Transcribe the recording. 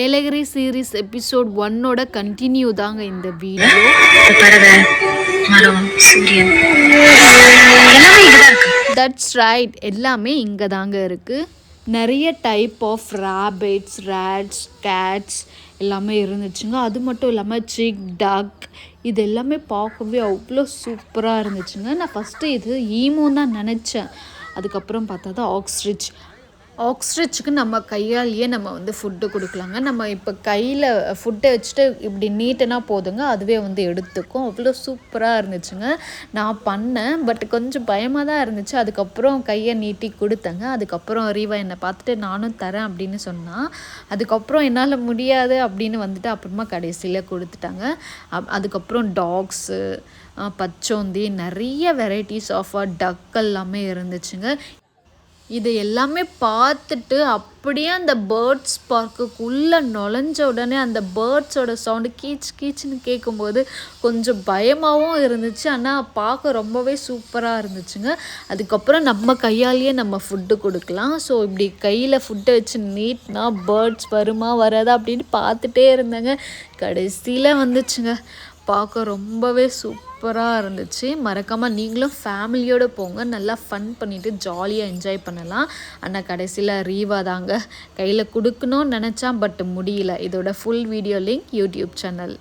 Yelagiri series episode 1ஓட continue தாங்க இந்த video. பறவை, மரம், சூரியன் எல்லாமே இங்கதான் இருக்கு. தட்ஸ் ரைட், எல்லாமே இங்கே தாங்க இருக்குது. நிறைய type of rabbits, rats, cats எல்லாமே இருந்துச்சுங்க. அது மட்டும் இல்லாமல் சிக், டக் இது எல்லாமே பார்க்கவே அவ்வளோ சூப்பராக இருந்துச்சுங்க. நான் ஃபஸ்ட்டு இது ஈமோன்னு தான் நினச்சேன். அதுக்கப்புறம் பார்த்தா தான் ஆக்ஸ்ரிச். ஆக்ஸ்ரிச்சுக்கு நம்ம கையாலேயே நம்ம வந்து ஃபுட்டு கொடுக்கலாங்க. நம்ம இப்போ கையில் ஃபுட்டை வச்சுட்டு இப்படி நீட்டினா போதுங்க, அதுவே வந்து எடுத்துக்கும். அவ்வளோ சூப்பராக இருந்துச்சுங்க. நான் பண்ணேன், பட் கொஞ்சம் பயமாக தான் இருந்துச்சு. அதுக்கப்புறம் கையை நீட்டி கொடுத்தேங்க. அதுக்கப்புறம் ரீவா என்னை பார்த்துட்டு நானும் தரேன் அப்படின்னு சொன்னால், அதுக்கப்புறம் என்னால் முடியாது அப்படின்னு வந்துட்டு அப்புறமா கடைசியில் கொடுத்துட்டாங்க. அதுக்கப்புறம் டாக்ஸு, பச்சோந்தி, நிறைய வெரைட்டிஸ் ஆஃப் டக் எல்லாமே இருந்துச்சுங்க. இது எல்லாமே பார்த்துட்டு அப்படியே அந்த பேர்ட்ஸ் பார்க்குக்குள்ளே நுழைஞ்ச உடனே அந்த பேர்ட்ஸோட சவுண்டு கீச் கீச்சுன்னு கேட்கும்போது கொஞ்சம் பயமாகவும் இருந்துச்சு. ஆனால் பார்க்க ரொம்பவே சூப்பராக இருந்துச்சுங்க. அதுக்கப்புறம் நம்ம கையாலேயே நம்ம ஃபுட்டு கொடுக்கலாம். ஸோ இப்படி கையில் ஃபுட்டை வச்சு நீட்னா பேர்ட்ஸ் வருமா வராதா அப்படின்னு பார்த்துட்டே இருந்தேங்க. கடைசியில் வந்துச்சுங்க. பார்க்க ரொம்பவே சூப்பராக இருந்துச்சு. மறக்காமல் நீங்களும் ஃபேமிலியோடு போங்க, நல்லா ஃபன் பண்ணிவிட்டு ஜாலியாக என்ஜாய் பண்ணலாம். ஆனால் கடைசியில் ரீவா தாங்க கையில் கொடுக்கணும்னு நினச்சா, பட் முடியல. இதோட full video link YouTube channel.